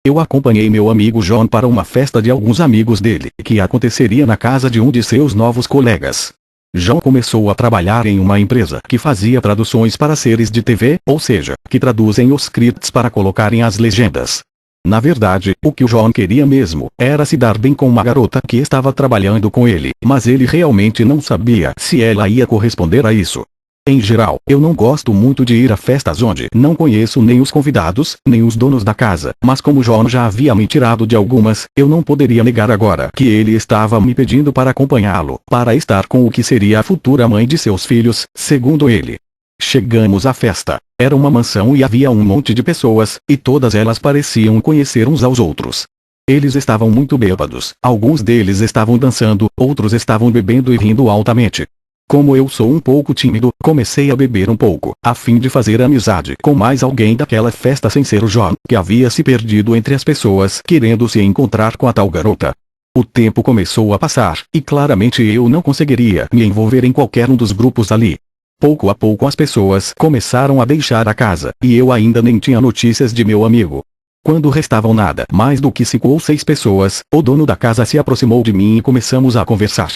Eu acompanhei meu amigo John para uma festa de alguns amigos dele, que aconteceria na casa de um de seus novos colegas. John começou a trabalhar em uma empresa que fazia traduções para séries de TV, ou seja, que traduzem os scripts para colocarem as legendas. Na verdade, o que o John queria mesmo era se dar bem com uma garota que estava trabalhando com ele, mas ele realmente não sabia se ela ia corresponder a isso. Em geral, eu não gosto muito de ir a festas onde não conheço nem os convidados, nem os donos da casa, mas como John já havia me tirado de algumas, eu não poderia negar agora que ele estava me pedindo para acompanhá-lo, para estar com o que seria a futura mãe de seus filhos, segundo ele. Chegamos à festa. Era uma mansão e havia um monte de pessoas, e todas elas pareciam conhecer uns aos outros. Eles estavam muito bêbados, alguns deles estavam dançando, outros estavam bebendo e rindo altamente. Como eu sou um pouco tímido, comecei a beber um pouco, a fim de fazer amizade com mais alguém daquela festa sem ser o John, que havia se perdido entre as pessoas querendo se encontrar com a tal garota. O tempo começou a passar, e claramente eu não conseguiria me envolver em qualquer um dos grupos ali. Pouco a pouco as pessoas começaram a deixar a casa, e eu ainda nem tinha notícias de meu amigo. Quando restavam nada mais do que 5 ou 6 pessoas, o dono da casa se aproximou de mim e começamos a conversar.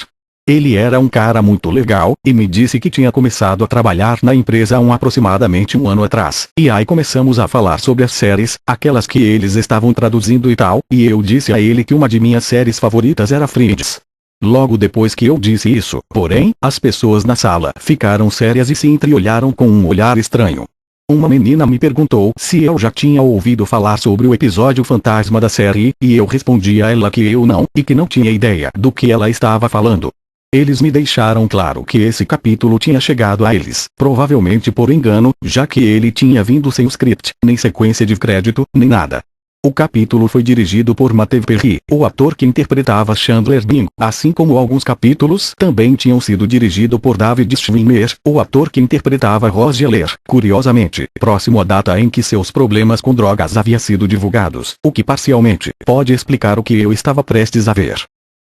Ele era um cara muito legal, e me disse que tinha começado a trabalhar na empresa há aproximadamente um ano atrás. E aí começamos a falar sobre as séries, aquelas que eles estavam traduzindo e tal, e eu disse a ele que uma de minhas séries favoritas era Friends. Logo depois que eu disse isso, porém, as pessoas na sala ficaram sérias e se entreolharam com um olhar estranho. Uma menina me perguntou se eu já tinha ouvido falar sobre o episódio fantasma da série, e eu respondi a ela que eu não, e que não tinha ideia do que ela estava falando. Eles me deixaram claro que esse capítulo tinha chegado a eles, provavelmente por engano, já que ele tinha vindo sem o script, nem sequência de crédito, nem nada. O capítulo foi dirigido por Matthew Perry, o ator que interpretava Chandler Bing, assim como alguns capítulos também tinham sido dirigidos por David Schwimmer, o ator que interpretava Ross Geller, curiosamente, próximo à data em que seus problemas com drogas haviam sido divulgados, o que parcialmente pode explicar o que eu estava prestes a ver.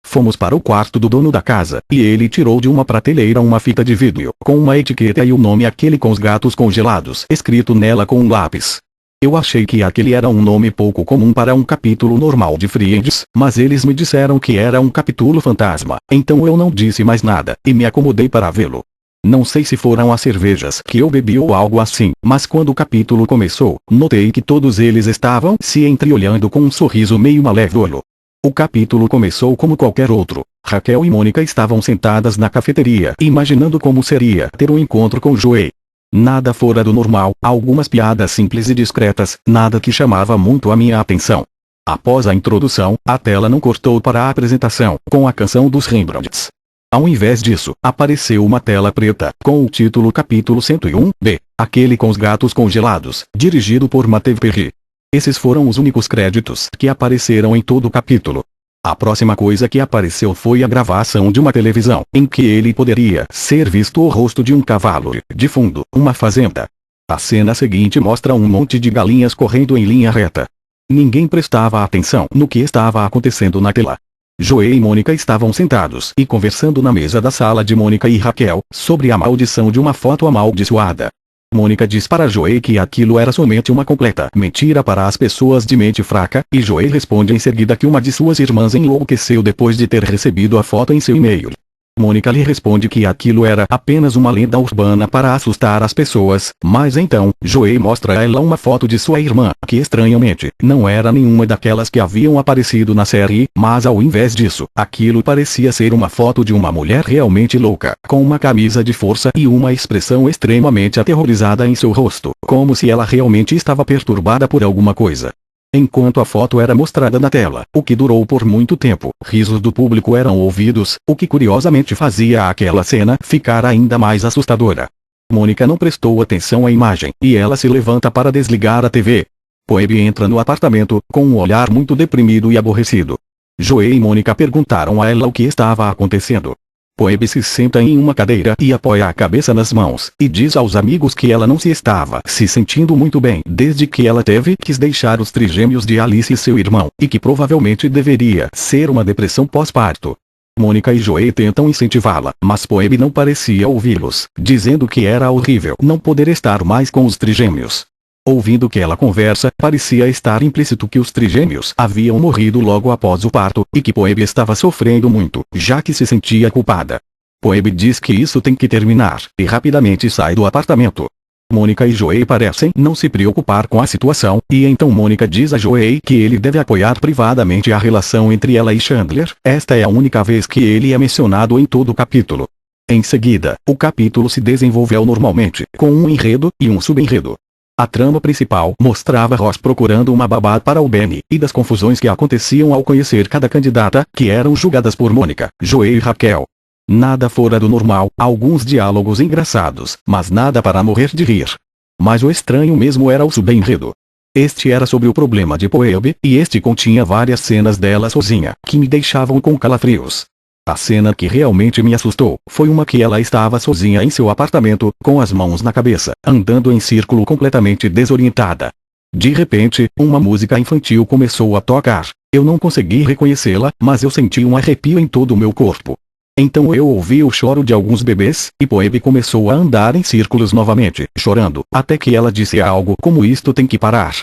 Fomos para o quarto do dono da casa, e ele tirou de uma prateleira uma fita de vídeo, com uma etiqueta e o nome aquele com os gatos congelados escrito nela com um lápis. Eu achei que aquele era um nome pouco comum para um capítulo normal de Friends, mas eles me disseram que era um capítulo fantasma, então eu não disse mais nada, e me acomodei para vê-lo. Não sei se foram as cervejas que eu bebi ou algo assim, mas quando o capítulo começou, notei que todos eles estavam se entreolhando com um sorriso meio malévolo. O capítulo começou como qualquer outro. Raquel e Mônica estavam sentadas na cafeteria, imaginando como seria ter um encontro com Joey. Nada fora do normal, algumas piadas simples e discretas, nada que chamava muito a minha atenção. Após a introdução, a tela não cortou para a apresentação, com a canção dos Rembrandts. Ao invés disso, apareceu uma tela preta, com o título Capítulo 101B, aquele com os gatos congelados, dirigido por Matthew Perry. Esses foram os únicos créditos que apareceram em todo o capítulo. A próxima coisa que apareceu foi a gravação de uma televisão, em que ele poderia ser visto o rosto de um cavalo, de fundo, uma fazenda. A cena seguinte mostra um monte de galinhas correndo em linha reta. Ninguém prestava atenção no que estava acontecendo na tela. Joey e Mônica estavam sentados e conversando na mesa da sala de Mônica e Raquel, sobre a maldição de uma foto amaldiçoada. Mônica diz para Joey que aquilo era somente uma completa mentira para as pessoas de mente fraca, e Joey responde em seguida que uma de suas irmãs enlouqueceu depois de ter recebido a foto em seu e-mail. Mônica lhe responde que aquilo era apenas uma lenda urbana para assustar as pessoas, mas então, Joey mostra a ela uma foto de sua irmã, que estranhamente, não era nenhuma daquelas que haviam aparecido na série, mas ao invés disso, aquilo parecia ser uma foto de uma mulher realmente louca, com uma camisa de força e uma expressão extremamente aterrorizada em seu rosto, como se ela realmente estava perturbada por alguma coisa. Enquanto a foto era mostrada na tela, o que durou por muito tempo, risos do público eram ouvidos, o que curiosamente fazia aquela cena ficar ainda mais assustadora. Mônica não prestou atenção à imagem, e ela se levanta para desligar a TV. Phoebe entra no apartamento, com um olhar muito deprimido e aborrecido. Joey e Mônica perguntaram a ela o que estava acontecendo. Phoebe se senta em uma cadeira e apoia a cabeça nas mãos, e diz aos amigos que ela não se estava se sentindo muito bem desde que ela teve que deixar os trigêmeos de Alice e seu irmão, e que provavelmente deveria ser uma depressão pós-parto. Mônica e Joey tentam incentivá-la, mas Phoebe não parecia ouvi-los, dizendo que era horrível não poder estar mais com os trigêmeos. Ouvindo aquela conversa, parecia estar implícito que os trigêmeos haviam morrido logo após o parto, e que Phoebe estava sofrendo muito, já que se sentia culpada. Phoebe diz que isso tem que terminar, e rapidamente sai do apartamento. Mônica e Joey parecem não se preocupar com a situação, e então Mônica diz a Joey que ele deve apoiar privadamente a relação entre ela e Chandler. Esta é a única vez que ele é mencionado em todo o capítulo. Em seguida, o capítulo se desenvolveu normalmente, com um enredo e um subenredo. A trama principal mostrava Ross procurando uma babá para o Benny, e das confusões que aconteciam ao conhecer cada candidata, que eram julgadas por Mônica, Joey e Raquel. Nada fora do normal, alguns diálogos engraçados, mas nada para morrer de rir. Mas o estranho mesmo era o subenredo. Este era sobre o problema de Phoebe, e este continha várias cenas dela sozinha, que me deixavam com calafrios. A cena que realmente me assustou, foi uma que ela estava sozinha em seu apartamento, com as mãos na cabeça, andando em círculo completamente desorientada. De repente, uma música infantil começou a tocar. Eu não consegui reconhecê-la, mas eu senti um arrepio em todo o meu corpo. Então eu ouvi o choro de alguns bebês, e Phoebe começou a andar em círculos novamente, chorando, até que ela disse algo como "isto tem que parar".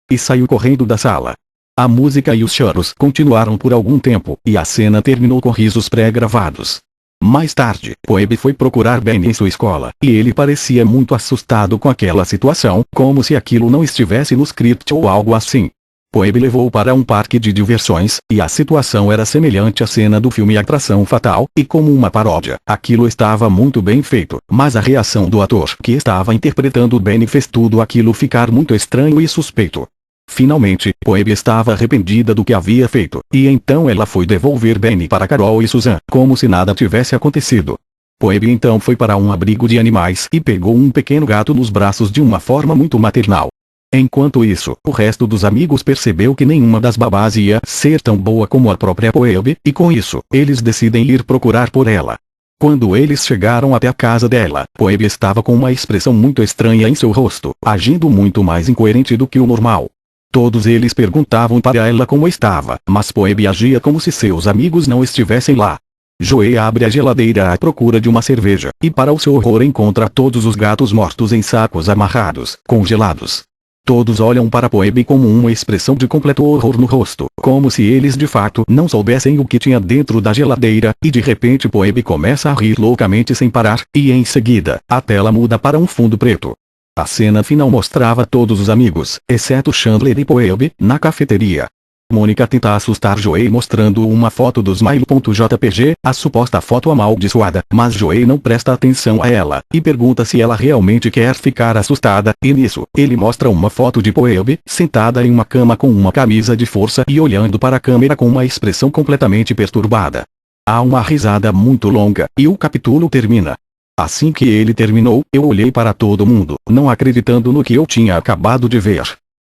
E saiu correndo da sala. A música e os choros continuaram por algum tempo, e a cena terminou com risos pré-gravados. Mais tarde, Phoebe foi procurar Ben em sua escola, e ele parecia muito assustado com aquela situação, como se aquilo não estivesse no script ou algo assim. Phoebe levou-o para um parque de diversões, e a situação era semelhante à cena do filme Atração Fatal, e como uma paródia, aquilo estava muito bem feito, mas a reação do ator que estava interpretando Benny fez tudo aquilo ficar muito estranho e suspeito. Finalmente, Phoebe estava arrependida do que havia feito, e então ela foi devolver Benny para Carol e Susan, como se nada tivesse acontecido. Phoebe então foi para um abrigo de animais e pegou um pequeno gato nos braços de uma forma muito maternal. Enquanto isso, o resto dos amigos percebeu que nenhuma das babás ia ser tão boa como a própria Phoebe, e com isso, eles decidem ir procurar por ela. Quando eles chegaram até a casa dela, Phoebe estava com uma expressão muito estranha em seu rosto, agindo muito mais incoerente do que o normal. Todos eles perguntavam para ela como estava, mas Phoebe agia como se seus amigos não estivessem lá. Joey abre a geladeira à procura de uma cerveja, e para o seu horror encontra todos os gatos mortos em sacos amarrados, congelados. Todos olham para Phoebe com uma expressão de completo horror no rosto, como se eles de fato não soubessem o que tinha dentro da geladeira, e de repente Phoebe começa a rir loucamente sem parar, e em seguida, a tela muda para um fundo preto. A cena final mostrava todos os amigos, exceto Chandler e Phoebe, na cafeteria. Mônica tenta assustar Joey mostrando uma foto do Smile.jpg, a suposta foto amaldiçoada, mas Joey não presta atenção a ela, e pergunta se ela realmente quer ficar assustada, e nisso, ele mostra uma foto de Phoebe, sentada em uma cama com uma camisa de força e olhando para a câmera com uma expressão completamente perturbada. Há uma risada muito longa, e o capítulo termina. Assim que ele terminou, eu olhei para todo mundo, não acreditando no que eu tinha acabado de ver.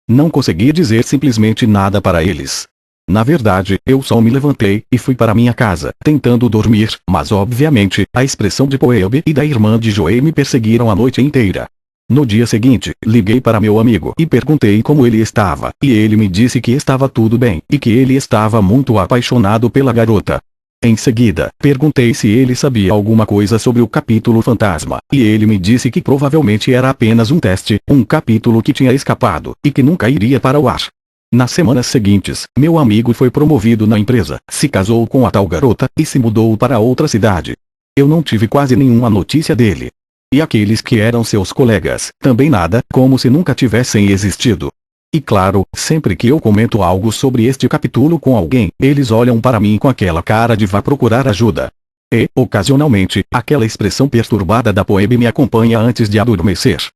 Não consegui dizer simplesmente nada para eles. Na verdade, eu só me levantei e fui para minha casa, tentando dormir, mas obviamente, a expressão de Phoebe e da irmã de Joey me perseguiram a noite inteira. No dia seguinte, liguei para meu amigo e perguntei como ele estava, e ele me disse que estava tudo bem, e que ele estava muito apaixonado pela garota. Em seguida, perguntei se ele sabia alguma coisa sobre o capítulo fantasma, e ele me disse que provavelmente era apenas um teste, um capítulo que tinha escapado, e que nunca iria para o ar. Nas semanas seguintes, meu amigo foi promovido na empresa, se casou com a tal garota, e se mudou para outra cidade. Eu não tive quase nenhuma notícia dele. E aqueles que eram seus colegas, também nada, como se nunca tivessem existido. E claro, sempre que eu comento algo sobre este capítulo com alguém, eles olham para mim com aquela cara de vá procurar ajuda. E, ocasionalmente, aquela expressão perturbada da Phoebe me acompanha antes de adormecer.